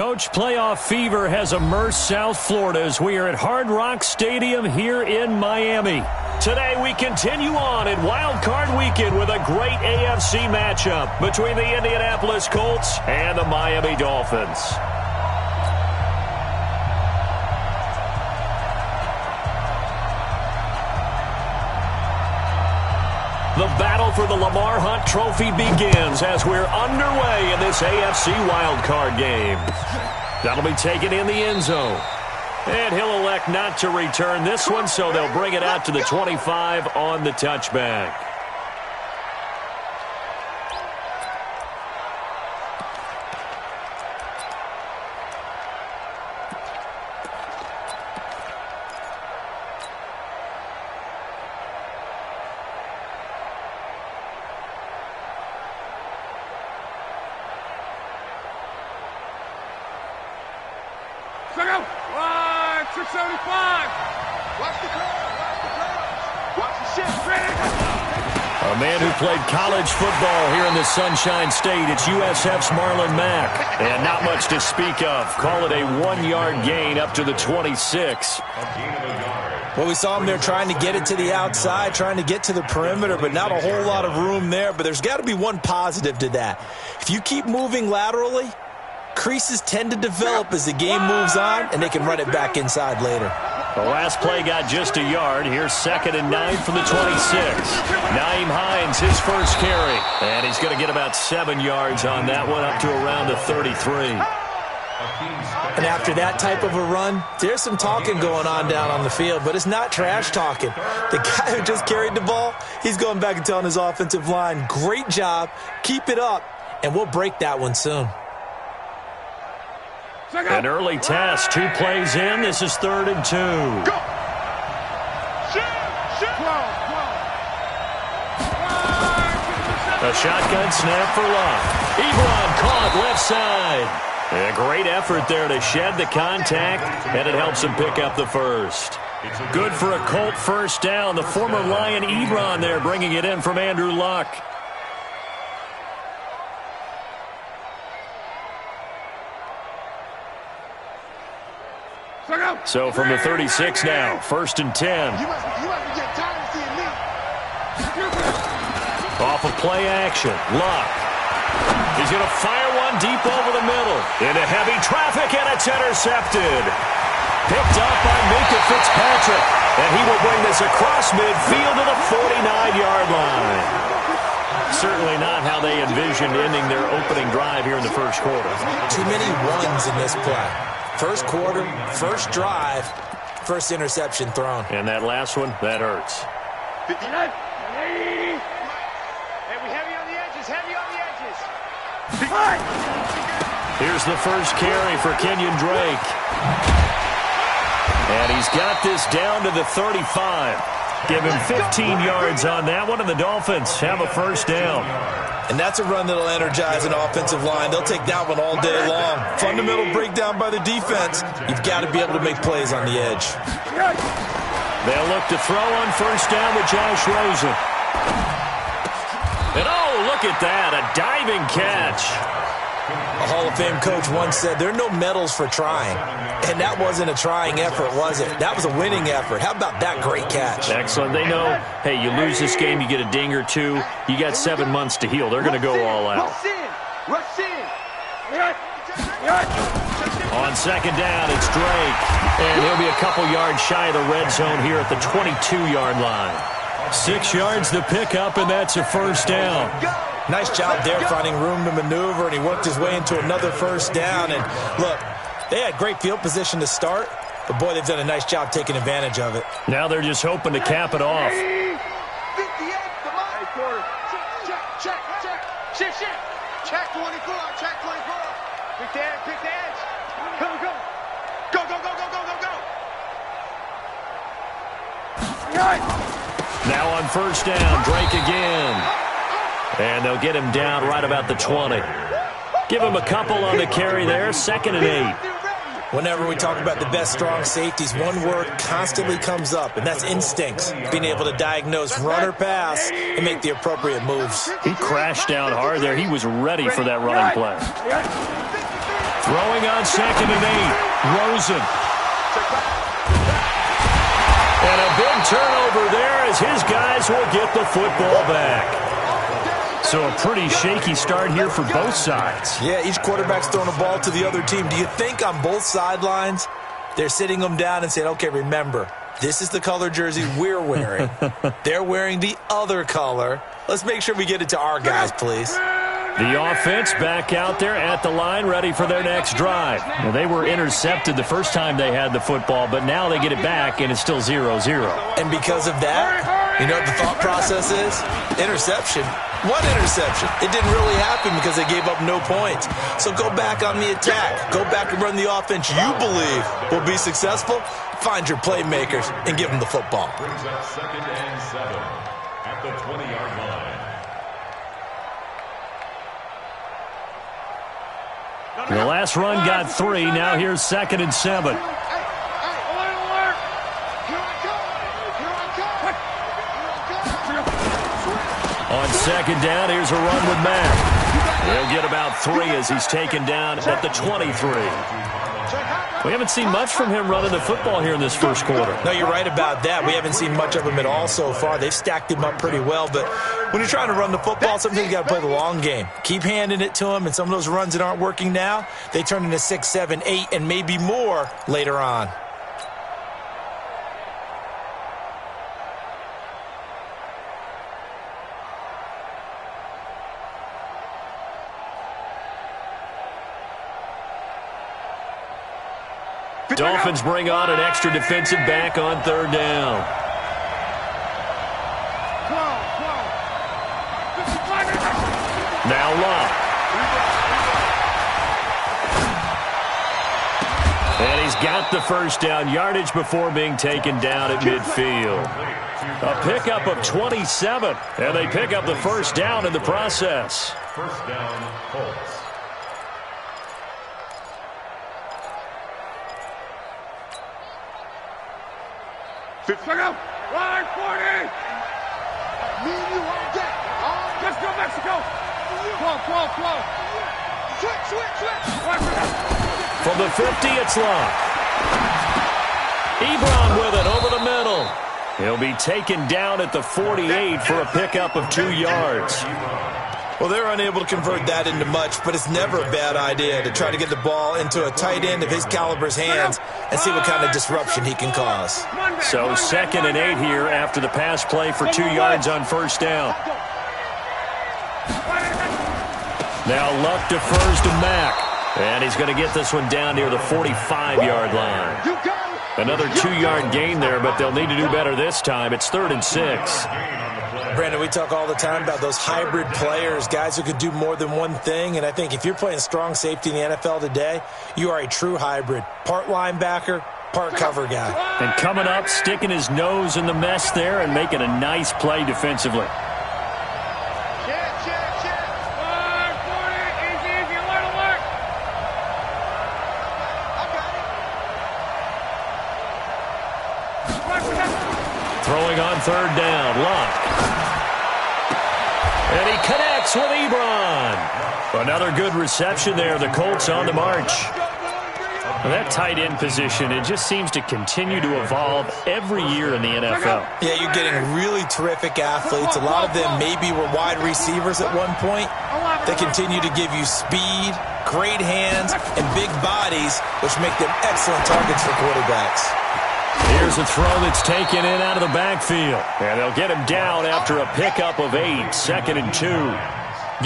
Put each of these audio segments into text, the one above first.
Coach, playoff fever has immersed South Florida as we are at Hard Rock Stadium here in Miami. Today we continue on in Wild Card Weekend with a great AFC matchup between the Indianapolis Colts and the Miami Dolphins. The battle for the Lamar Hunt Trophy begins as we're underway in this AFC wildcard game. That'll be taken in the end zone. And he'll elect not to return this one, so they'll bring it out to the 25 on the touchback. A man who played college football here in the Sunshine State. It's USF's Marlon Mack. And not much to speak of. Call it a 1-yard gain up to the 26. Well, we saw him there trying to get it to the outside, trying to get to the perimeter, but not a whole lot of room there. But there's got to be one positive to that. If you keep moving laterally, creases tend to develop as the game moves on, and they can run it back inside later. The last play got just a yard. Here's 2nd and 9 from the 26. Nyheim Hines, his first carry. And he's going to get about 7 yards on that one, up to around the 33. And after that type of a run, there's some talking going on down on the field, but it's not trash talking. The guy who just carried the ball, he's going back and telling his offensive line, great job, keep it up, and we'll break that one soon. An early test, 2 plays in. This is 3rd and 2. Go! A shotgun snap for Luck. Ebron caught left side. A great effort there to shed the contact, and it helps him pick up the first. Good for a Colt first down. The former Lion Ebron there bringing it in from Andrew Luck. So from the 36 now, 1st and 10. Off of play action, Luck. He's going to fire one deep over the middle. Into heavy traffic, and it's intercepted. Picked up by Minkah Fitzpatrick. And he will bring this across midfield to the 49-yard line. Certainly not how they envisioned ending their opening drive here in the first quarter. Too many ones in this play. First quarter, first drive, first interception thrown. And that last one, that hurts. 59. Hey, we heavy on the edges, heavy on the edges. Here's the first carry for Kenyon Drake. And he's got this down to the 35. Give him 15 yards on that one, and the Dolphins have a first down. And that's a run that'll energize an offensive line. They'll take that one all day long. Fundamental breakdown by the defense. You've got to be able to make plays on the edge. They'll look to throw on first down with Josh Rosen. And oh, look at that, a diving catch. A Hall of Fame coach once said, there are no medals for trying. And that wasn't a trying effort, was it? That was a winning effort. How about that great catch? Excellent. They know, hey, you lose this game, you get a ding or two. You got 7 months to heal. They're going to go all out. Rush in. On 2nd down, it's Drake. And he'll be a couple yards shy of the red zone here at the 22-yard line. 6 yards to pick up, and that's a first down. Nice job there finding room to maneuver, and he worked his way into another first down. And look, they had great field position to start, but boy, they've done a nice job taking advantage of it. Now they're just hoping to cap it off. 58, come on. Quarter. Check. Check 24, check 24. Pick the edge. Come. Go. Now on first down, Drake again. And they'll get him down right about the 20. Give him a couple on the carry there, 2nd and 8. Whenever we talk about the best strong safeties, one word constantly comes up, and that's instincts. Being able to diagnose run or pass and make the appropriate moves. He crashed down hard there. He was ready for that running play. Throwing on 2nd and 8. Rosen. And a big turnover there as his guys will get the football back. So a pretty shaky start here for both sides. Yeah, each quarterback's throwing a ball to the other team. Do you think on both sidelines they're sitting them down and saying, okay, remember, this is the color jersey we're wearing. They're wearing the other color. Let's make sure we get it to our guys, please. The offense back out there at the line, ready for their next drive. Well, they were intercepted the first time they had the football, but now they get it back, and it's still 0-0. And because of that, you know what the thought process is? Interception. One interception. It didn't really happen because they gave up no points. So go back on the attack. Go back and run the offense you believe will be successful. Find your playmakers and give them the football. Brings up 2nd and 7 at the 20-yard line. The last run got 3. Now here's 2nd and 7. On 2nd down, here's a run with Mack. He'll get about 3 as he's taken down at the 23. We haven't seen much from him running the football here in this first quarter. No, you're right about that. We haven't seen much of him at all so far. They've stacked him up pretty well, but when you're trying to run the football, sometimes you got to play the long game. Keep handing it to him, and some of those runs that aren't working now, they turn into 6, 7, 8, and maybe more later on. Dolphins bring on an extra defensive back on 3rd down. Now Locke. And he's got the first down yardage before being taken down at midfield. A pickup of 27, and they pick up the first down in the process. First down, Colts. Mexico! Line 40! Me and you on deck. Let's go, Mexico! Whoa. Switch. From the 50, it's Locke. Ebron with it over the middle. He'll be taken down at the 48 for a pickup of 2 yards. Well, they're unable to convert that into much, but it's never a bad idea to try to get the ball into a tight end of his caliber's hands and see what kind of disruption he can cause. So 2nd and 8 here after the pass play for 2 yards on first down. Now Luck defers to Mack, and he's going to get this one down near the 45-yard line. Another 2-yard gain there, but they'll need to do better this time. It's 3rd and 6. Brandon, we talk all the time about those hybrid players, guys who could do more than one thing, and I think if you're playing strong safety in the NFL today, you are a true hybrid. Part linebacker, part cover guy. And coming up, sticking his nose in the mess there and making a nice play defensively. Throwing on 3rd down, Locke. And he connects with Ebron. Another good reception there. The Colts on the march. Well, that tight end position, it just seems to continue to evolve every year in the NFL. Yeah, you're getting really terrific athletes. A lot of them maybe were wide receivers at one point. They continue to give you speed, great hands, and big bodies, which make them excellent targets for quarterbacks. Here's a throw that's taken in out of the backfield. And they'll get him down after a pickup of 8, 2nd and 2.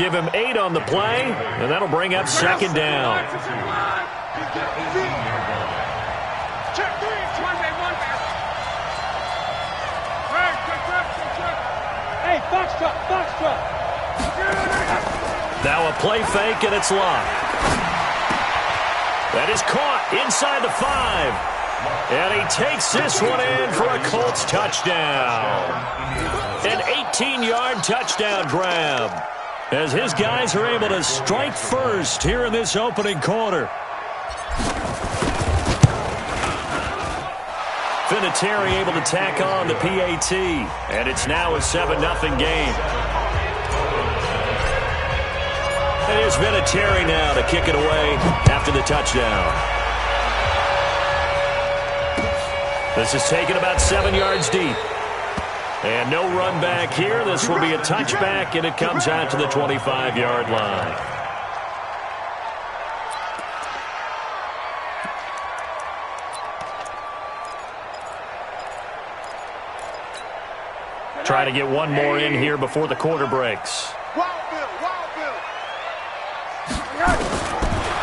Give him 8 on the play, and that'll bring up 2nd down. Hey, box truck. Now a play fake, and it's Locke. That is caught inside the 5. And he takes this one in for a Colts touchdown. An 18-yard touchdown grab as his guys are able to strike first here in this opening quarter. Vinatieri able to tack on the PAT, and it's now a 7-0 game. And it is Vinatieri now to kick it away after the touchdown. This is taken about 7 yards deep. And no run back here. This will be a touchback, and it comes out to the 25-yard line. Try to get one more in here before the quarter breaks.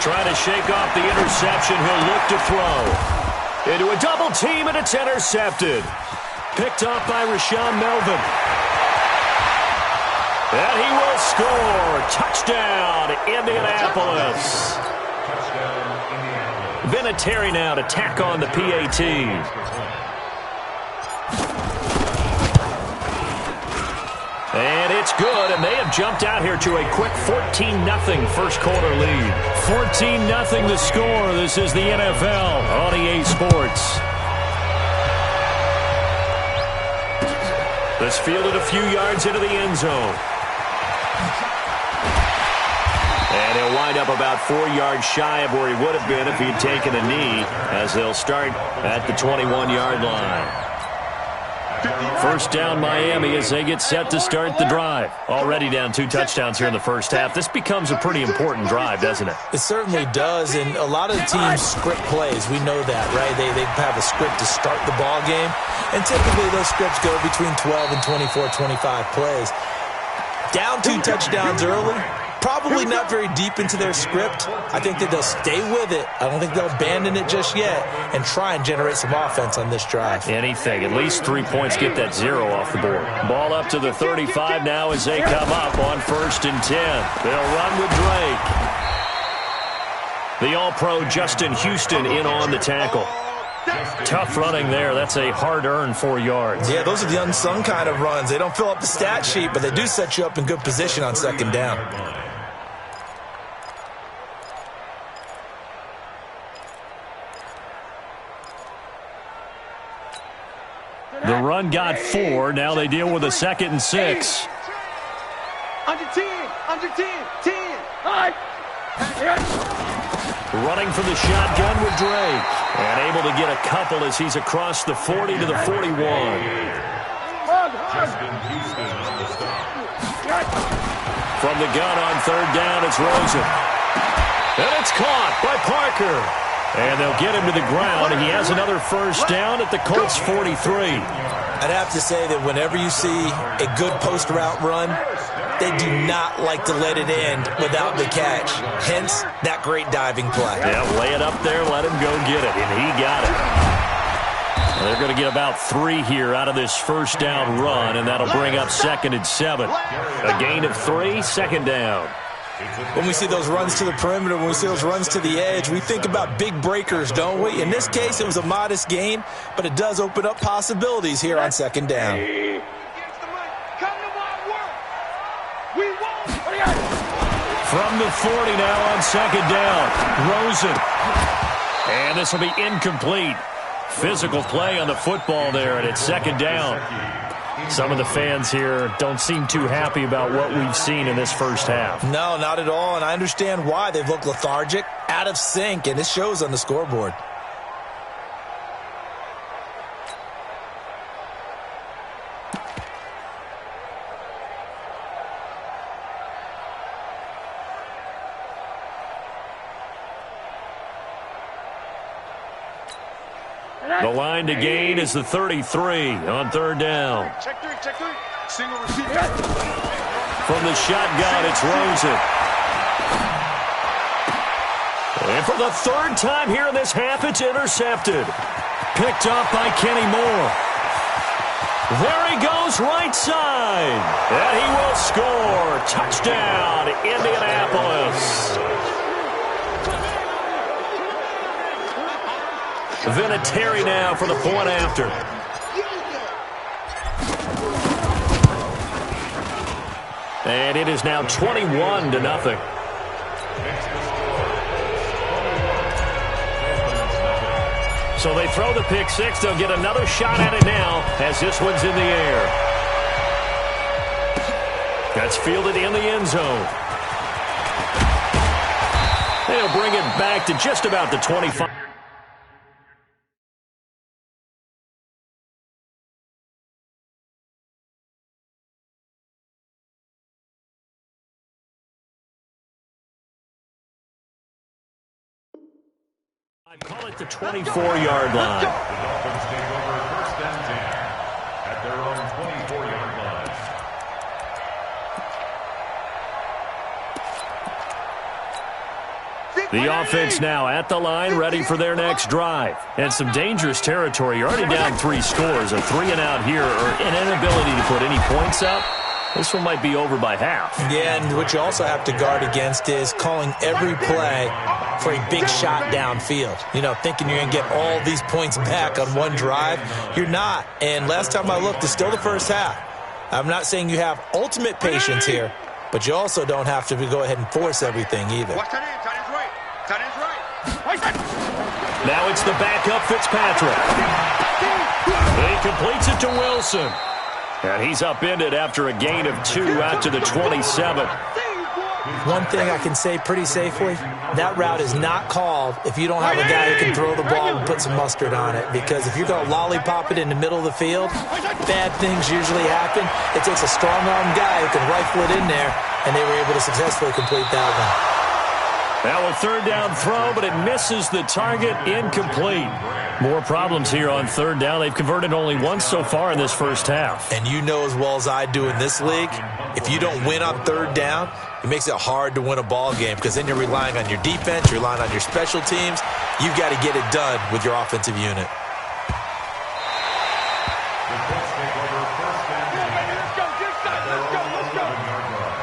Trying to shake off the interception. He'll look to throw. Into a double team, and it's intercepted. Picked up by Rashawn Melvin. And he will score. Touchdown, Indianapolis. Vinatieri now to tack on the PAT. And it's good, and they have jumped out here to a quick 14-0 first quarter lead. 14-0 the score. This is the NFL on EA Sports. This fielded a few yards into the end zone. And he'll wind up about 4 yards shy of where he would have been if he had taken a knee, as they'll start at the 21-yard line. First down Miami as they get set to start the drive. Already down 2 touchdowns here in the first half. This becomes a pretty important drive, doesn't it? It certainly does, and a lot of the teams script plays. We know that, right? They have a script to start the ball game, and typically those scripts go between 12 and 24, 25 plays. Down 2 touchdowns early, probably not very deep into their script. I think that they'll stay with it. I don't think they'll abandon it just yet and try and generate some offense on this drive. Anything. At least 3 points, get that 0 off the board. Ball up to the 35 now as they come up on 1st and 10. They'll run with Drake. The All-Pro Justin Houston in on the tackle. Tough running there. That's a hard-earned 4 yards. Yeah, those are the unsung kind of runs. They don't fill up the stat sheet, but they do set you up in good position on 2nd down. The run got 4. Now they deal with a 2nd and 6. Under 10, 10. All right. Running from the shotgun with Drake. And able to get a couple as he's across the 40 to the 41. From the gun on 3rd down, it's Rosen. And it's caught by Parker. And they'll get him to the ground. He has another first down at the Colts 43. I'd have to say that whenever you see a good post route run, they do not like to let it end without the catch. Hence, that great diving play. Yeah, lay it up there, let him go get it, and he got it. Well, they're going to get about 3 here out of this first down run, and that'll bring up 2nd and 7. A gain of 3, 2nd down. When we see those runs to the perimeter, when we see those runs to the edge, we think about big breakers, don't we? In this case, it was a modest gain, but it does open up possibilities here on 2nd down. From the 40 now on 2nd down, Rosen. And this will be incomplete. Physical play on the football there, and it's 2nd down. Some of the fans here don't seem too happy about what we've seen in this first half. No, not at all, and I understand why. They've looked lethargic, out of sync, and it shows on the scoreboard. The line to gain is the 33 on 3rd down. Check 3. Single receiver. From the shotgun, it's Rosen. And for the 3rd time here in this half, it's intercepted. Picked up by Kenny Moore. There he goes, right side. And he will score. Touchdown, Indianapolis. Vinatieri now for the point after. And it is now 21-0. So they throw the pick 6. They'll get another shot at it now as this one's in the air. That's fielded in the end zone. he'll bring it back to just about the 25. I call it the 24-yard line. The Dolphins take over 1st and 10 at their own 24-yard line. The offense now at the line, ready for their next drive. And some dangerous territory. You're already down 3 scores. A 3 and out here, or an inability to put any points up. This one might be over by half. Yeah, and what you also have to guard against is calling every play for a big shot downfield. You know, thinking you're going to get all these points back on one drive. You're not. And last time I looked, it's still the first half. I'm not saying you have ultimate patience here, but you also don't have to go ahead and force everything either. Watch that in. Tight end's right. Tight end's right. Now it's the backup Fitzpatrick. He completes it to Wilson. And he's upended after a gain of 2 out to the 27. One thing I can say pretty safely, that route is not called if you don't have a guy who can throw the ball and put some mustard on it. Because if you're going to lollipop it in the middle of the field, bad things usually happen. It takes a strong-arm guy who can rifle it in there, and they were able to successfully complete that one. Now a 3rd down throw, but it misses the target, incomplete. More problems here on 3rd down. They've converted only once so far in this first half. And you know as well as I do in this league, if you don't win on 3rd down, it makes it hard to win a ball game because then you're relying on your defense, you're relying on your special teams. You've got to get it done with your offensive unit. The Colts take over 1st and 10 Let's go. Get inside. Let's go. Let's go. 11-yard line.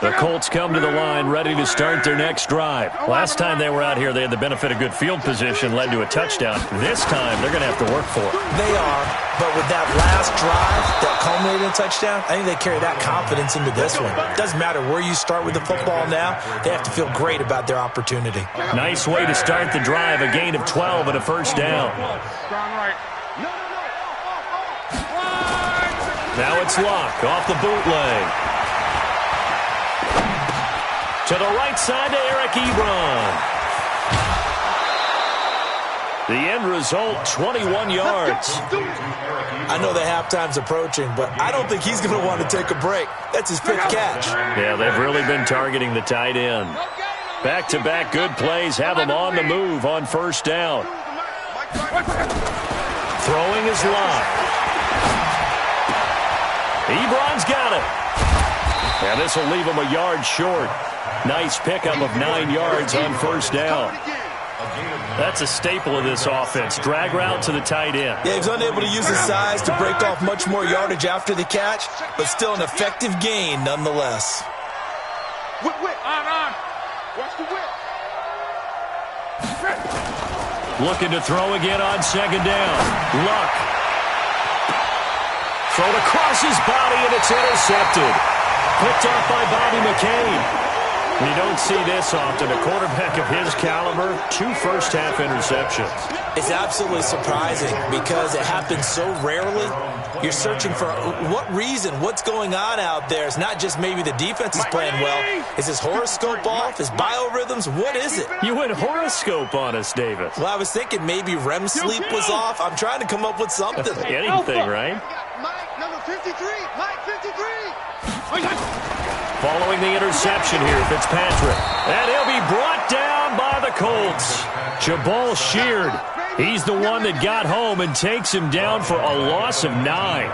The Colts come to the line ready to start their next drive. Last time they were out here, they had the benefit of good field position, led to a touchdown. This time, they're going to have to work for it. They are, but with that last drive that culminated in a touchdown, I think they carry that confidence into this one. It doesn't matter where you start with the football now. They have to feel great about their opportunity. Nice way to start the drive, a gain of 12 and a 1st down. Strong right. Now it's Luck off the bootleg. To the right side to Eric Ebron. The end result, 21 yards. I know the halftime's approaching, but I don't think he's going to want to take a break. That's his 5th catch. Yeah, they've really been targeting the tight end. Back-to-back good plays have them on the move on 1st down. Throwing is Luck. Ebron's got it. And this will leave him a yard short. Nice pickup of 9 yards on 1st down. That's a staple of this offense. Drag route to the tight end. Yeah, he's unable to use his size to break off much more yardage after the catch, but still an effective gain nonetheless. Whip. On. Watch the whip. Looking to throw again on 2nd down. Luck. Thrown across his body, and it's intercepted. Picked off by Bobby McCain. You don't see this often. A quarterback of his caliber, 2 first-half interceptions. It's absolutely surprising because it happens so rarely. You're searching for what reason, what's going on out there. It's not just maybe the defense is playing well. Is his horoscope off? His biorhythms? What is it? You went horoscope on us, Davis. Well, I was thinking maybe REM sleep was off. I'm trying to come up with something. Anything, right? Mike, number 53. Mike, 53. Following the interception here, Fitzpatrick. And he'll be brought down by the Colts. Jabal Sheard. He's the one that got home and takes him down for a loss of 9.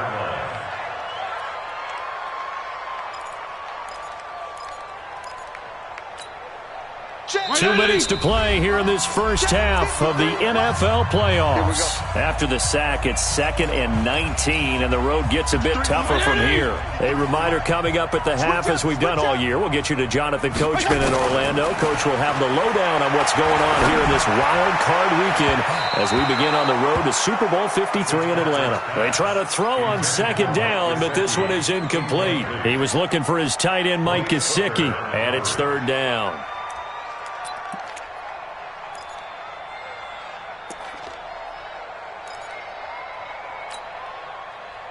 2 minutes to play here in this first half of the NFL playoffs. After the sack, it's 2nd and 19, and the road gets a bit tougher from here. A reminder coming up at the half, as we've done all year. We'll get you to Jonathan Coachman in Orlando. Coach will have the lowdown on what's going on here in this wild card weekend as we begin on the road to Super Bowl 53 in Atlanta. They try to throw on 2nd down, but this one is incomplete. He was looking for his tight end, Mike Gesicki, and it's 3rd down.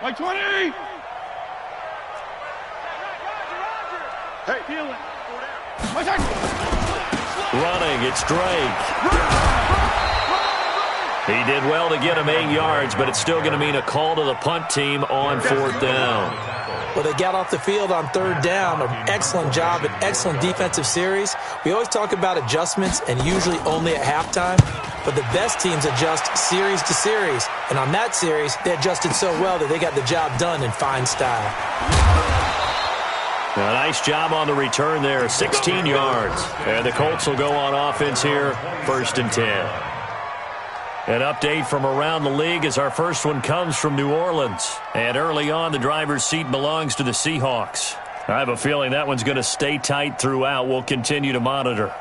Like 20. Hey, feel it. Running, it's Drake. He did well to get him 8 yards, but it's still going to mean a call to the punt team on 4th down. Well, they got off the field on 3rd down. An excellent job, an excellent defensive series. We always talk about adjustments, and usually only at halftime. But the best teams adjust series to series. And on that series, they adjusted so well that they got the job done in fine style. A nice job on the return there, 16 yards. And the Colts will go on offense here, 1st and 10. An update from around the league as our first one comes from New Orleans. And early on, the driver's seat belongs to the Seahawks. I have a feeling that one's going to stay tight throughout. We'll continue to monitor.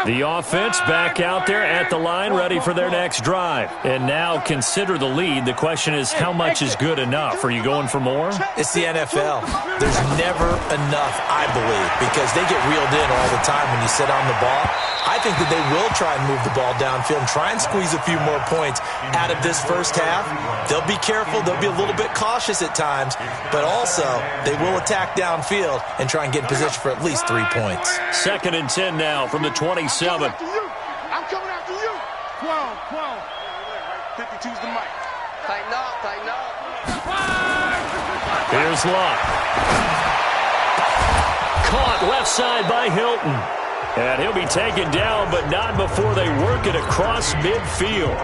The offense back out there at the line, ready for their next drive. And now consider the lead. The question is, how much is good enough? Are you going for more? It's the NFL. There's never enough, I believe, because they get reeled in all the time when you sit on the ball. I think that they will try and move the ball downfield and try and squeeze a few more points out of this first half. They'll be careful. They'll be a little bit cautious at times, but also they will attack downfield and try and get in position for at least 3 points. 2nd and 10 now from the 27. I'm coming after you. 12. 52's the mic. Tighten up. Here's Luck. Caught left side by Hilton. And he'll be taken down, but not before they work it across midfield.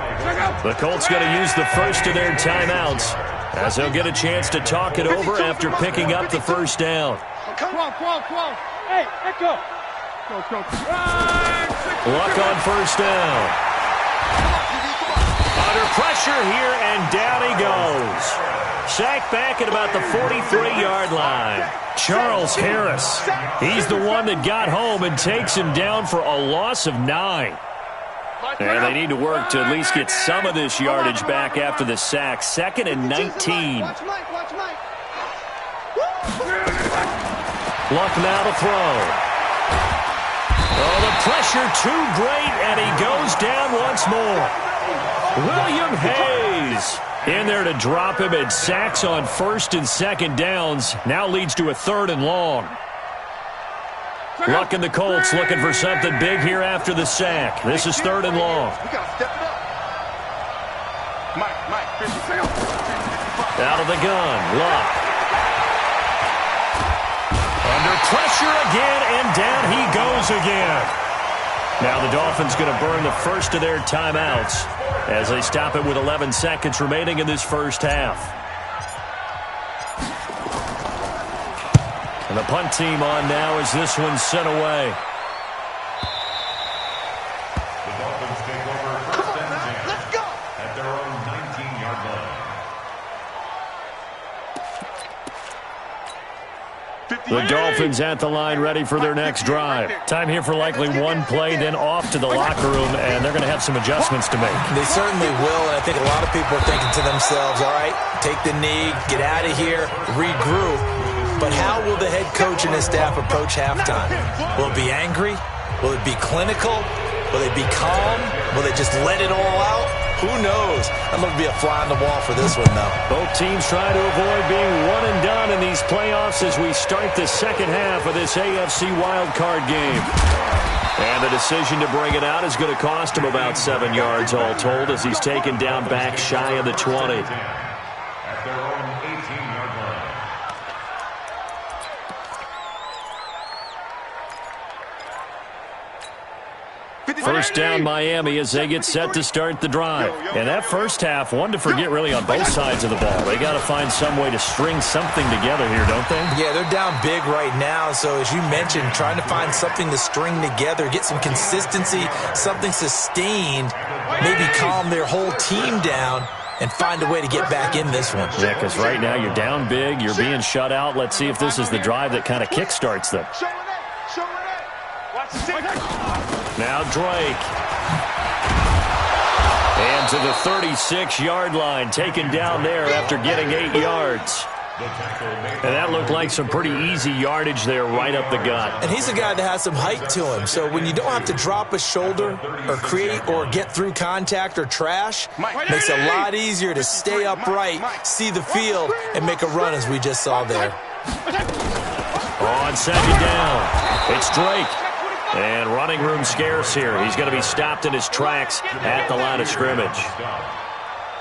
The Colts going to use the first of their timeouts as they'll get a chance to talk it over after picking up the first down. 12. Hey, go. Luck on first down. Under pressure here, and down he goes. Sacked back at about the 43-yard line. Charles Harris, he's the one that got home and takes him down for a loss of 9. And they need to work to at least get some of this yardage back after the sack. 2nd and 19. Luck now to throw. Oh, the pressure too great, and he goes down once more. William Hayes in there to drop him, and sacks on 1st and 2nd downs. Now leads to a 3rd and long. Luck and the Colts looking for something big here after the sack. This is 3rd and long. Out of the gun, Luck. Under pressure again, and down he goes again. Now the Dolphins going to burn the first of their timeouts as they stop it with 11 seconds remaining in this first half. And the punt team on now as this one's sent away. The Dolphins take over 1st and 10. Let's go! At their own 19-yard line. The Dolphins at the line ready for their next drive. Time here for likely one play, then off to the locker room, and they're going to have some adjustments to make. They certainly will, and I think a lot of people are thinking to themselves, all right, take the knee, get out of here, regroup. But how will the head coach and his staff approach halftime? Will it be angry? Will it be clinical? Will they be calm? Will they just let it all out? Who knows? I'd love to be a fly on the wall for this one, though. Both teams trying to avoid being one and done in these playoffs as we start the second half of this AFC wildcard game. And the decision to bring it out is going to cost him about 7 yards all told as he's taken down back shy of the 20. At their own 18-yard line. First down Miami as they get set to start the drive. And that first half, one to forget really on both sides of the ball. They got to find some way to string something together here, don't they? Yeah, they're down big right now. So as you mentioned, trying to find something to string together, get some consistency, something sustained, maybe calm their whole team down and find a way to get back in this one. Yeah, because right now you're down big, you're being shut out. Let's see if this is the drive that kind of kickstarts them. Now Drake. And to the 36-yard line, taken down there after getting 8 yards. And that looked like some pretty easy yardage there right up the gut. And he's a guy that has some height to him. So when you don't have to drop a shoulder or create or get through contact or trash, makes it a lot easier to stay upright, see the field, and make a run as we just saw there. On second down, it's Drake. And running room scarce here. He's going to be stopped in his tracks at the line of scrimmage.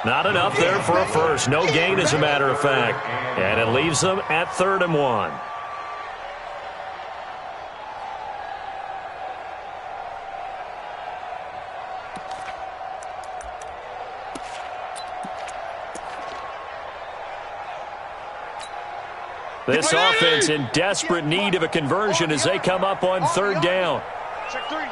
Not enough there for a first. No gain, as a matter of fact. And it leaves them at 3rd and 1. This offense in desperate need of a conversion as they come up on 3rd down. Check three.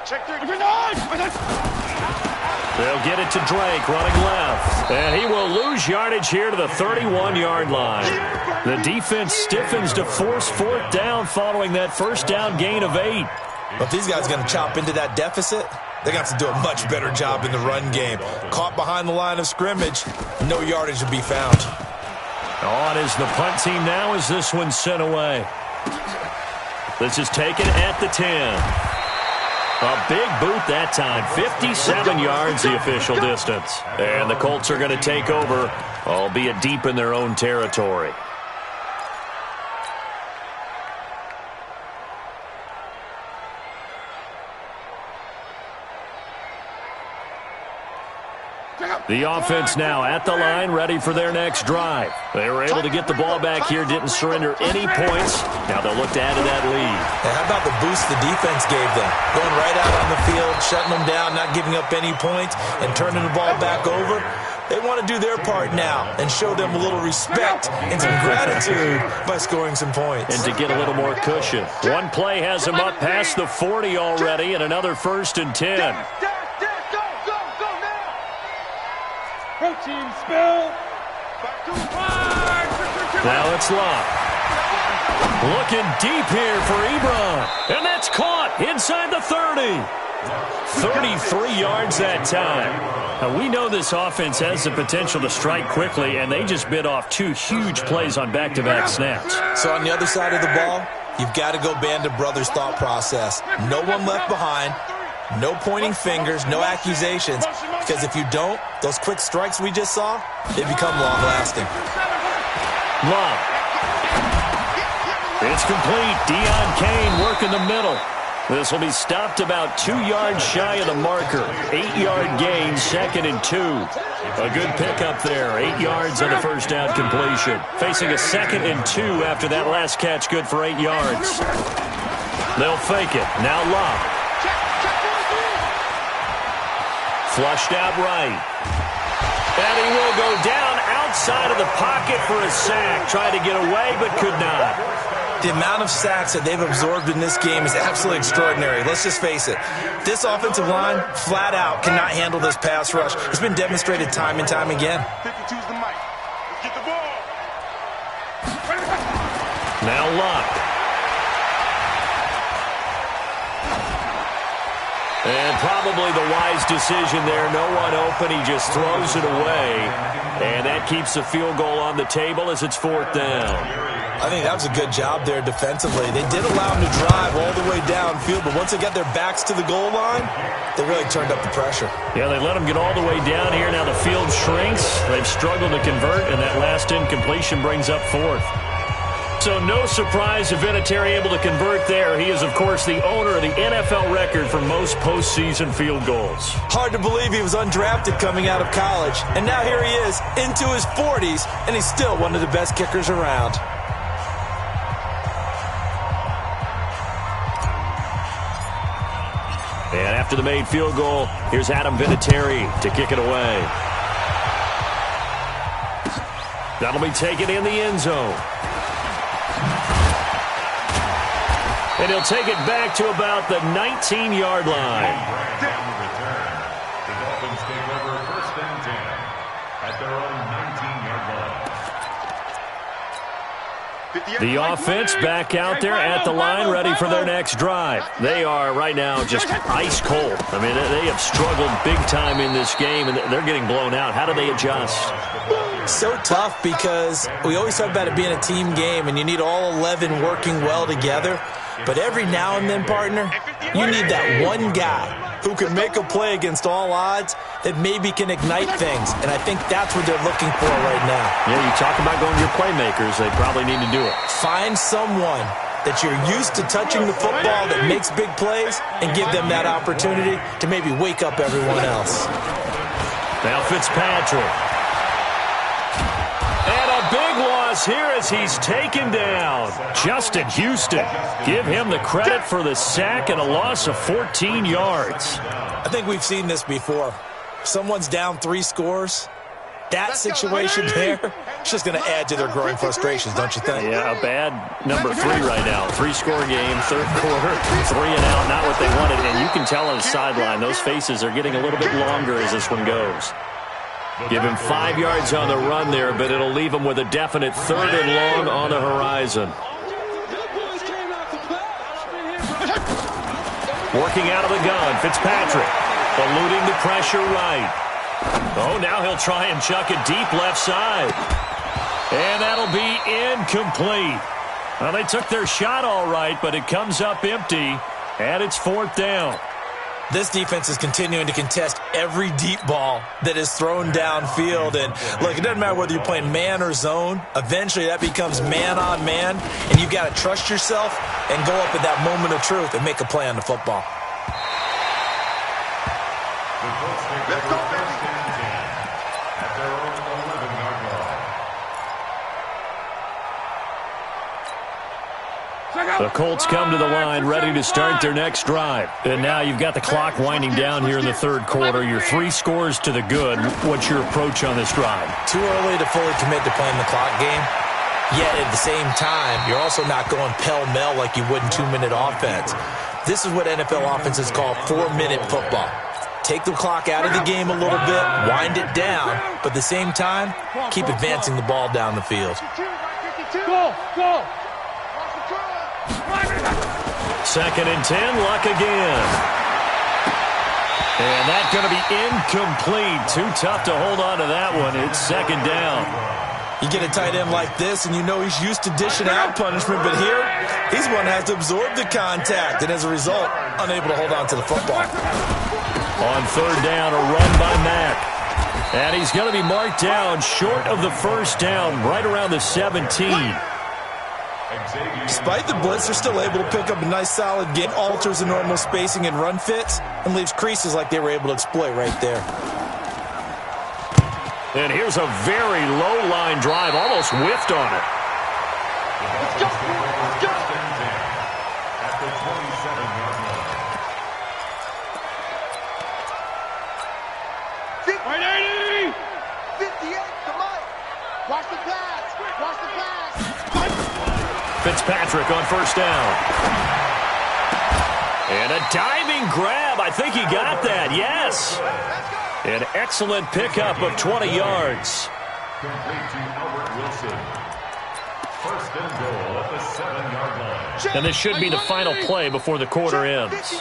They'll get it to Drake, running left. And he will lose yardage here to the 31-yard line. The defense stiffens to force 4th down following that first down gain of 8. But if these guys are going to chop into that deficit, they got to do a much better job in the run game. Caught behind the line of scrimmage, no yardage to be found. On is the punt team now as this one's sent away. This is taken at the 10. A big boot that time. 57 yards the official distance. And the Colts are going to take over, albeit deep in their own territory. The offense now at the line, ready for their next drive. They were able to get the ball back here, didn't surrender any points. Now they'll look to add to that lead. And how about the boost the defense gave them? Going right out on the field, shutting them down, not giving up any points, and turning the ball back over. They want to do their part now and show them a little respect and some gratitude by scoring some points. And to get a little more cushion. One play has them up past the 40 already, and another 1st and 10. Protein spill. Now it's Locke. Looking deep here for Ebron. And that's caught inside the 30. 33 yards that time. Now, we know this offense has the potential to strike quickly, and they just bit off 2 huge plays on back-to-back snaps. So on the other side of the ball, you've got to go Band of Brothers thought process. No one left behind. No pointing fingers, no accusations, because if you don't, those quick strikes we just saw, they become long-lasting. Love. It's complete. Deion Kane working the middle. This will be stopped about 2 yards shy of the marker. 8-yard gain, 2nd and 2. A good pickup there. 8 yards on the first down completion. Facing a 2nd and 2 after that last catch, good for 8 yards. They'll fake it. Now Love. Flushed out right. And he will go down outside of the pocket for a sack. Tried to get away, but could not. The amount of sacks that they've absorbed in this game is absolutely extraordinary. Let's just face it. This offensive line, flat out, cannot handle this pass rush. It's been demonstrated time and time again. 52's the mic. Let's get the ball. Now Locke. And probably the wise decision there. No one open. He just throws it away. And that keeps the field goal on the table as it's 4th down. I think that was a good job there defensively. They did allow him to drive all the way downfield, but once they got their backs to the goal line, they really turned up the pressure. Yeah, they let him get all the way down here. Now the field shrinks. They've struggled to convert, and that last incompletion brings up 4th. So no surprise if Vinatieri able to convert there. He is, of course, the owner of the NFL record for most postseason field goals. Hard to believe he was undrafted coming out of college. And now here he is, into his 40s, and he's still one of the best kickers around. And after the made field goal, here's Adam Vinatieri to kick it away. That'll be taken in the end zone. And he'll take it back to about the 19-yard line. The Dolphins take over 1st and 10 at their own 19-yard line. The offense back out there at the line, ready for their next drive. They are right now just ice cold. I mean, they have struggled big time in this game, and they're getting blown out. How do they adjust? So tough because we always talk about it being a team game and you need all 11 working well together. But every now and then, partner, you need that one guy who can make a play against all odds that maybe can ignite things. And I think that's what they're looking for right now. Yeah, you talk about going to your playmakers. They probably need to do it. Find someone that you're used to touching the football that makes big plays and give them that opportunity to maybe wake up everyone else. Now Fitzpatrick. And a big loss here as he's taken down. Justin Houston. Give him the credit for the sack and a loss of 14 yards. I think we've seen this before. Someone's down 3 scores. That situation there, it's just going to add to their growing frustrations, don't you think? Yeah, a bad number 3 right now. 3-score game, third quarter, 3 and out, not what they wanted. And you can tell on the sideline, those faces are getting a little bit longer as this one goes. Give him 5 yards on the run there, but it'll leave him with a definite 3rd and long on the horizon. Working out of the gun, Fitzpatrick, eluding the pressure right. Oh, now he'll try and chuck it deep left side. And that'll be incomplete. Well, they took their shot all right, but it comes up empty, and it's 4th down. This defense is continuing to contest every deep ball that is thrown downfield. And, look, it doesn't matter whether you're playing man or zone. Eventually, that becomes man-on-man, and you've got to trust yourself and go up at that moment of truth and make a play on the football. The Colts come to the line ready to start their next drive. And now you've got the clock winding down here in the third quarter. You're 3 scores to the good. What's your approach on this drive? Too early to fully commit to playing the clock game. Yet at the same time, you're also not going pell-mell like you would in 2-minute offense. This is what NFL offenses call 4-minute football. Take the clock out of the game a little bit, wind it down, but at the same time, keep advancing the ball down the field. Go! 2nd and 10, Luck again. And that's going to be incomplete. Too tough to hold on to that one. It's 2nd down. You get a tight end like this, and you know he's used to dishing out punishment, but here, he's one that has to absorb the contact, and as a result, unable to hold on to the football. On 3rd down, a run by Mack. And he's going to be marked down short of the 1st down, right around the 17. Despite the blitz, they're still able to pick up a nice solid game, alters the normal spacing and run fits, and leaves creases like they were able to exploit right there. And here's a very low-line drive, almost whiffed on it. Let's go! At the 27-yard line. 180! 58, come on! Watch the pass! Fitzpatrick on 1st down. And a diving grab. I think he got that. Yes. An excellent pickup of 20 yards. Complete to Albert Wilson. 1st and goal at the 7-yard line. And this should be the final play before the quarter ends.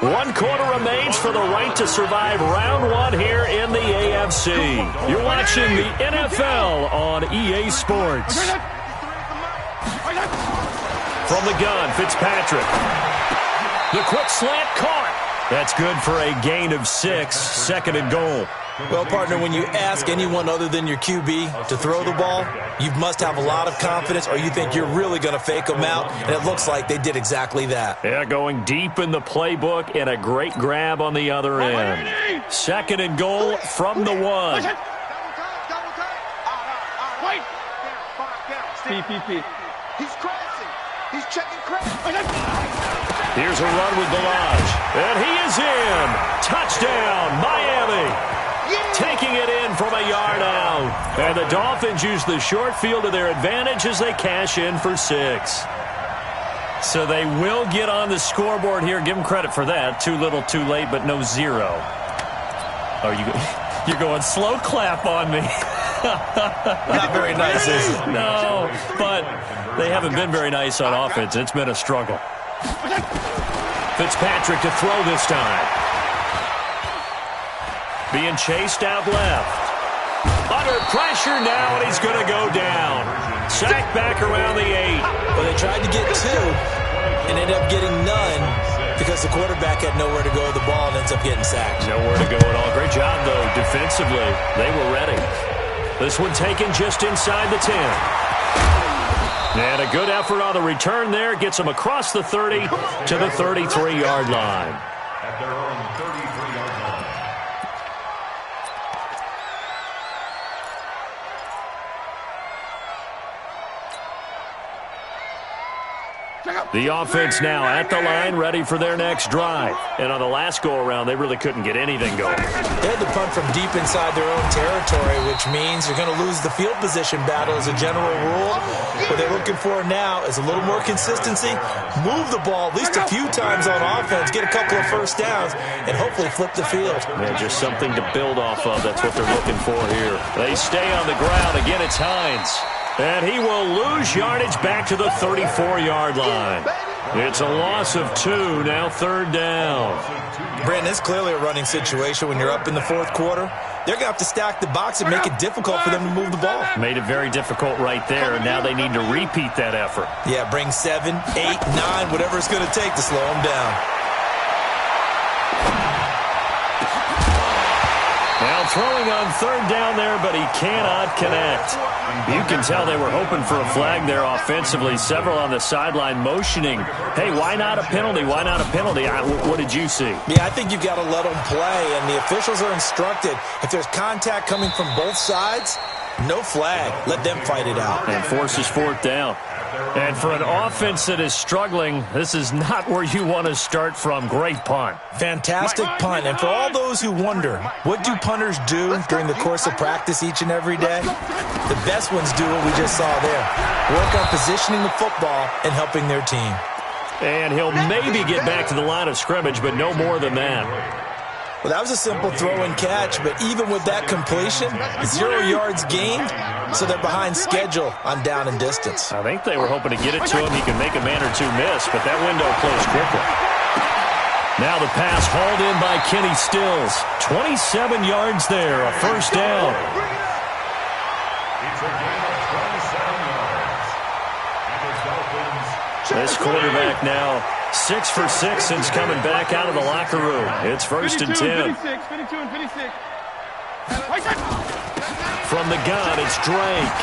1 quarter remains for the right to survive round 1 here in the AFC. You're watching the NFL on EA Sports. From the gun, Fitzpatrick. The quick slant caught. That's good for a gain of 6, 2nd and goal. Well, partner, when you ask anyone other than your QB to throw the ball, you must have a lot of confidence or you think you're really going to fake them out, and it looks like they did exactly that. Yeah, going deep in the playbook and a great grab on the other end. 2nd and goal from the 1. PPP. He's crossing. He's checking crack. Here's a run with Balaj. And he is in. Touchdown, Miami. Yeah. Taking it in from a yard out. And the Dolphins use the short field to their advantage as they cash in for 6. So they will get on the scoreboard here. Give them credit for that. Too little, too late, but no 0. You're going slow clap on me. Not very nice, is it? No, but they haven't been very nice on offense. It's been a struggle. Fitzpatrick to throw this time. Being chased out left. Under pressure now, and he's going to go down. Sacked back around the 8. Well, they tried to get 2 and ended up getting none because the quarterback had nowhere to go with the ball and ends up getting sacked. Nowhere to go at all. Great job, though, defensively. They were ready. This one taken just inside the 10. And a good effort on the return there. Gets them across the 30 to the 33-yard line. At their own 33-yard line. The offense now at the line, ready for their next drive. And on the last go-around, they really couldn't get anything going. They had to punt from deep inside their own territory, which means you're going to lose the field position battle as a general rule. What they're looking for now is a little more consistency, move the ball at least a few times on offense, get a couple of first downs, and hopefully flip the field. Yeah, just something to build off of. That's what they're looking for here. They stay on the ground. Again, it's Hines. And he will lose yardage back to the 34-yard line. It's a loss of 2, now 3rd down. Brandon, it's clearly a running situation when you're up in the 4th quarter. They're going to have to stack the box and make it difficult for them to move the ball. Made it very difficult right there, and now they need to repeat that effort. Yeah, bring 7, 8, 9, whatever it's going to take to slow them down. Now throwing on 3rd down there, but he cannot connect. You can tell they were hoping for a flag there offensively. Several on the sideline motioning, hey, why not a penalty? Why not a penalty? What did you see? Yeah, I think you've got to let them play, and the officials are instructed. If there's contact coming from both sides, no flag. Let them fight it out. And forces 4th down. And for an offense that is struggling, this is not where you want to start from. Great punt. Fantastic punt. And for all those who wonder, what do punters do during the course of practice each and every day? The best ones do what we just saw there. Work on positioning the football and helping their team. And he'll maybe get back to the line of scrimmage, but no more than that. Well, that was a simple throw and catch, but even with that completion, 0 yards gained, so they're behind schedule on down and distance. I think they were hoping to get it to him. He can make a man or two miss, but that window closed quickly. Now the pass hauled in by Kenny Stills. 27 yards there, a 1st down. It's a gain of 27 yards. And the Dolphins. This quarterback now 6 for 6 since coming back out of the locker room. It's 1st and 10. 52 and 56. From the gun, it's Drake.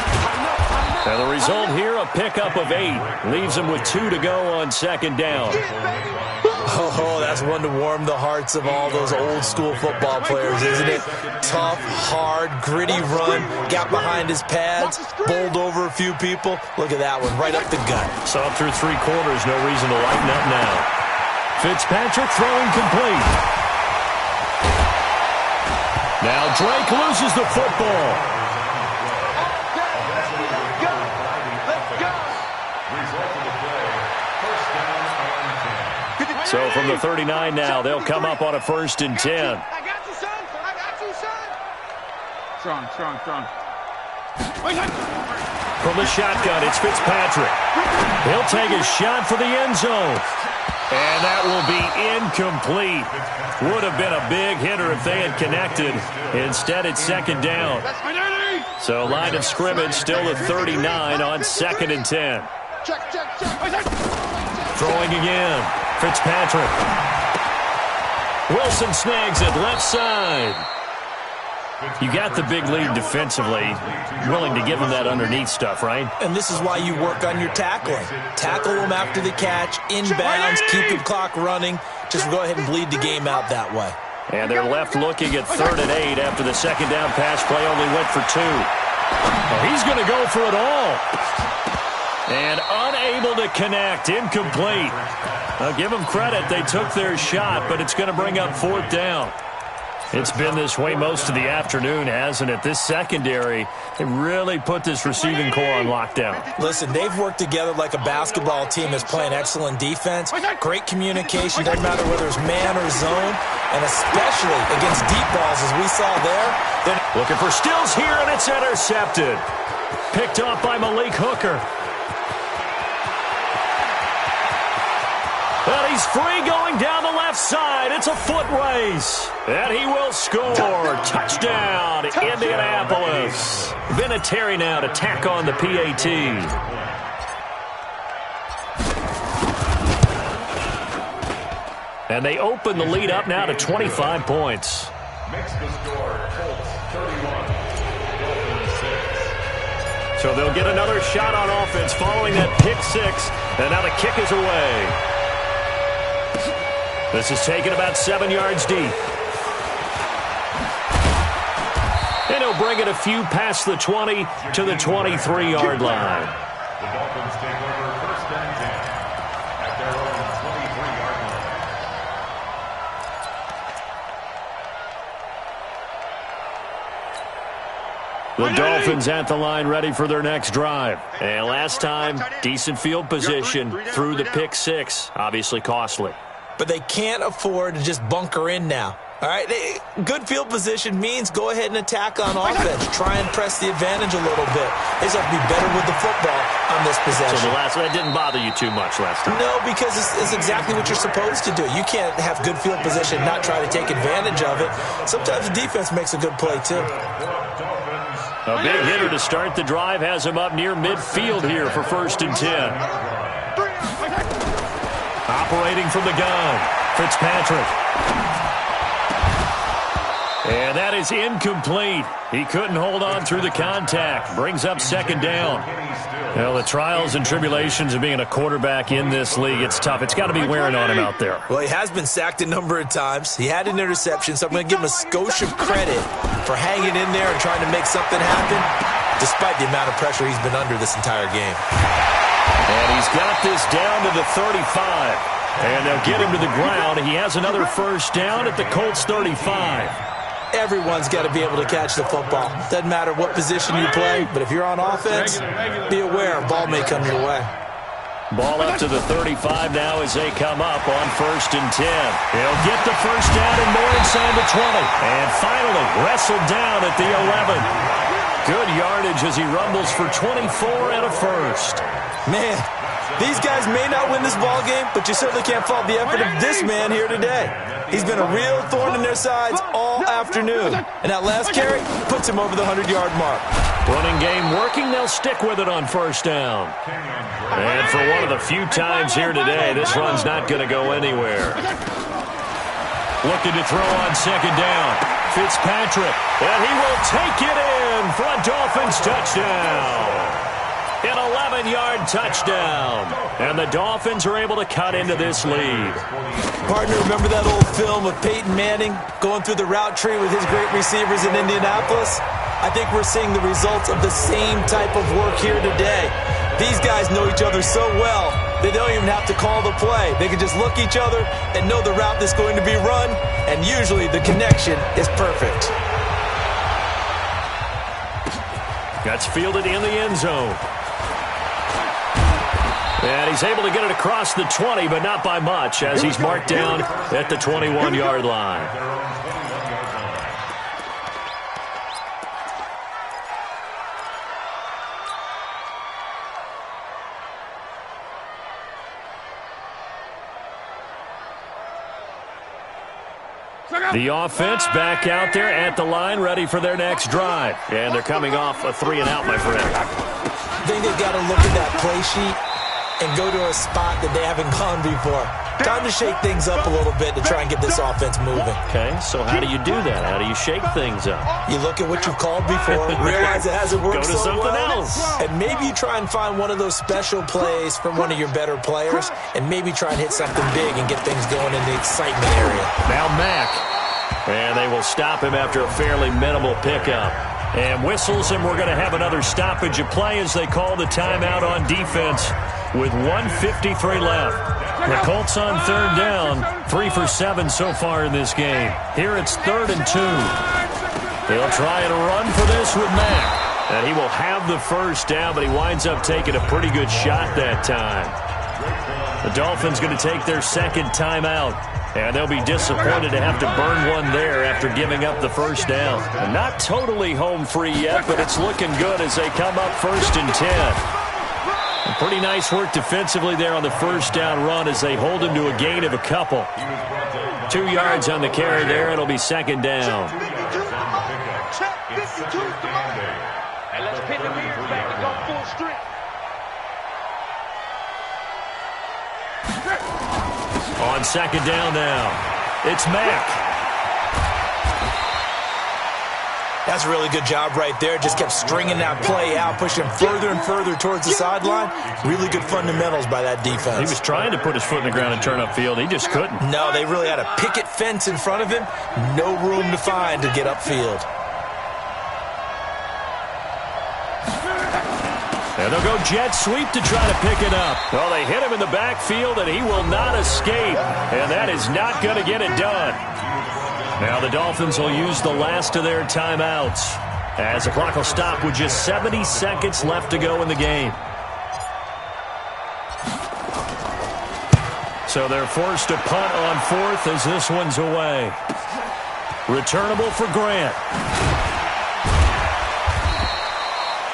And the result here, a pickup of 8. Leaves him with 2 to go on 2nd down. Oh, that's one to warm the hearts of all those old school football players, isn't it? Tough, hard, gritty run, got behind his pads, bowled over a few people. Look at that one, right up the gut. Saw it through 3 quarters, no reason to lighten up now. Fitzpatrick throwing complete. Now Drake loses the football. So from the 39 now, they'll come up on a 1st and 10. I got you, son. I got you, son. Strong. From the shotgun, it's Fitzpatrick. He'll take a shot for the end zone. And that will be incomplete. Would have been a big hitter if they had connected. Instead, it's 2nd down. So line of scrimmage still at 39 on 2nd and 10. Check. Throwing again. Fitzpatrick. Wilson snags it left side. You got the big lead defensively. Willing to give him that underneath stuff, right? And this is why you work on your tackling. Tackle them after the catch, inbounds, keep the clock running. Just go ahead and bleed the game out that way. And they're left looking at 3rd and 8 after the 2nd down pass play only went for 2. Well, he's going to go for it all. And unable to connect, incomplete. I'll give them credit. They took their shot, but it's going to bring up 4th down. It's been this way most of the afternoon, hasn't it? This secondary, they really put this receiving core on lockdown. Listen, they've worked together like a basketball team that's playing excellent defense. Great communication, doesn't matter whether it's man or zone, and especially against deep balls as we saw there. Looking for Stills here, and it's intercepted. Picked off by Malik Hooker. And he's free going down the left side. It's a foot race. And he will score. Touchdown, Indianapolis. Vinatieri now to tack on the PAT. And they open the lead up now to 25 points. Makes the score Colts 31, Dolphins 6. So they'll get another shot on offense following that pick six. And now the kick is away. This is taken about 7 yards deep. And he'll bring it a few past the 20 to the 23-yard line. The Dolphins take over first and 10 at their own 23-yard line. The Dolphins at the line ready for their next drive. And last time, decent field position through the pick six. Obviously costly. But they can't afford to just bunker in now. All right, good field position means go ahead and attack on offense. Try and press the advantage a little bit. They just have to be better with the football on this possession. So that didn't bother you too much last time? No, because it's exactly what you're supposed to do. You can't have good field position and not try to take advantage of it. Sometimes the defense makes a good play, too. A big hitter to start the drive has him up near midfield here for first and 10. Operating from the gun, Fitzpatrick. And that is incomplete. He couldn't hold on through the contact. Brings up second down. Well, the trials and tribulations of being a quarterback in this league, it's tough. It's got to be wearing on him out there. Well, he has been sacked a number of times. He had an interception, so I'm going to give him a skosh of credit for hanging in there and trying to make something happen, despite the amount of pressure he's been under this entire game. And he's got this down to the 35. And they'll get him to the ground. He has another first down at the Colts 35. Everyone's got to be able to catch the football. Doesn't matter what position you play, but if you're on offense, be aware a ball may come your way. Ball up to the 35 now as they come up on first and 10. He'll get the first down and more inside the 20. And finally wrestled down at the 11. Good yardage as he rumbles for 24 and a first. Man, these guys may not win this ball game, but you certainly can't fault the effort of this man here today. He's been a real thorn in their sides all afternoon. And that last carry puts him over the 100-yard mark. Running game working. They'll stick with it on first down. And for one of the few times here today, this run's not going to go anywhere. Looking to throw on second down. Fitzpatrick. And he will take it in for a Dolphins touchdown. An 11-yard touchdown. And the Dolphins are able to cut into this lead. Partner, remember that old film of Peyton Manning going through the route tree with his great receivers in Indianapolis? I think we're seeing the results of the same type of work here today. These guys know each other so well, they don't even have to call the play. They can just look each other and know the route that's going to be run, and usually the connection is perfect. That's fielded in the end zone. And he's able to get it across the 20, but not by much, as he's marked down at the 21-yard line. The offense back out there at the line, ready for their next drive. And they're coming off a 3-and-out, my friend. I think they've got to look at that play sheet and go to a spot that they haven't gone before. Time to shake things up a little bit to try and get this offense moving. Okay, so how do you do that? How do you shake things up? You look at what you've called before, realize it hasn't worked so well. Go to something else. And maybe you try and find one of those special plays from one of your better players, and maybe try and hit something big and get things going in the excitement area. Now Mack. And they will stop him after a fairly minimal pickup. And whistles, and we're going to have another stoppage of play as they call the timeout on defense with 1:53 left. The Colts on third down, 3 for 7 so far in this game. Here it's 3rd and 2. They'll try and run for this with Mack. And he will have the first down, but he winds up taking a pretty good shot that time. The Dolphins going to take their second timeout. And they'll be disappointed to have to burn one there after giving up the first down. And not totally home free yet, but it's looking good as they come up 1st and 10. Pretty nice work defensively there on the first down run as they hold him to a gain of a couple. 2 yards on the carry there. It'll be second down. And let's pin the mirrors back and go full strength. On second down now, it's Mack. That's a really good job right there. Just kept stringing that play out, pushing further and further towards the sideline. Really good fundamentals by that defense. He was trying to put his foot in the ground and turn upfield. He just couldn't. No, they really had a picket fence in front of him. No room to find to get upfield. And they'll go jet sweep to try to pick it up. Well, they hit him in the backfield, and he will not escape. And that is not going to get it done. Now the Dolphins will use the last of their timeouts as the clock will stop with just 70 seconds left to go in the game. So they're forced to punt on fourth as this one's away. Returnable for Grant.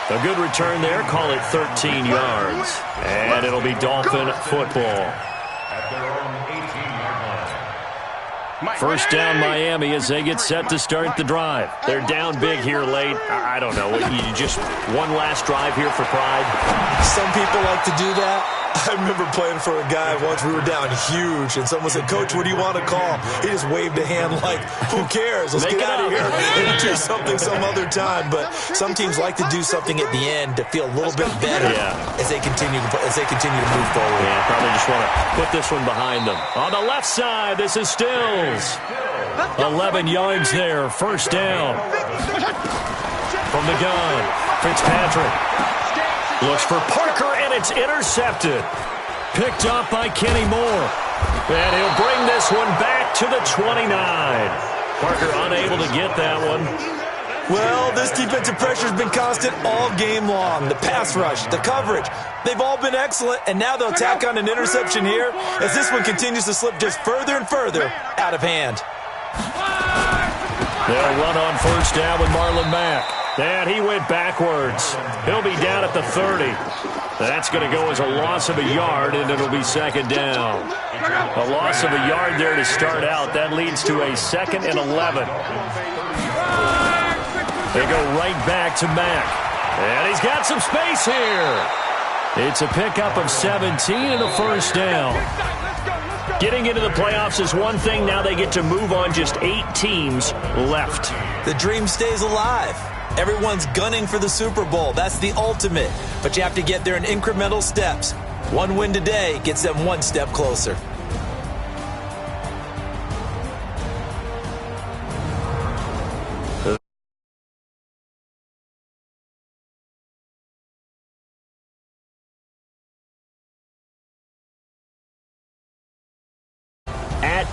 A good return there. Call it 13 yards. And it'll be Dolphin football. First down Miami as they get set to start the drive. They're down big here late. I don't know. You just one last drive here for pride? Some people like to do that. I remember playing for a guy once. We were down huge, and someone said, "Coach, what do you want to call?" He just waved a hand like, who cares? Let's get out of here and do something some other time. But some teams like to do something at the end to feel a little bit better as they continue to move forward. Yeah, probably just want to put this one behind them. On the left side, this is Stills. 11 yards there, first down. From the gun, Fitzpatrick looks for Parker, and it's intercepted. Picked up by Kenny Moore. And he'll bring this one back to the 29. Parker unable to get that one. Well, this defensive pressure has been constant all game long. The pass rush, the coverage, they've all been excellent, and now they'll tack on an interception here as this one continues to slip just further and further out of hand. They'll run on first down with Marlon Mack. And he went backwards. He'll be down at the 30. That's going to go as a loss of a yard, and it'll be second down. A loss of a yard there to start out. That leads to a 2nd and 11. They go right back to Mack. And he's got some space here. It's a pickup of 17 and a first down. Getting into the playoffs is one thing. Now they get to move on. Just 8 teams left. The dream stays alive. Everyone's gunning for the Super Bowl. That's the ultimate. But you have to get there in incremental steps. One win today gets them one step closer. At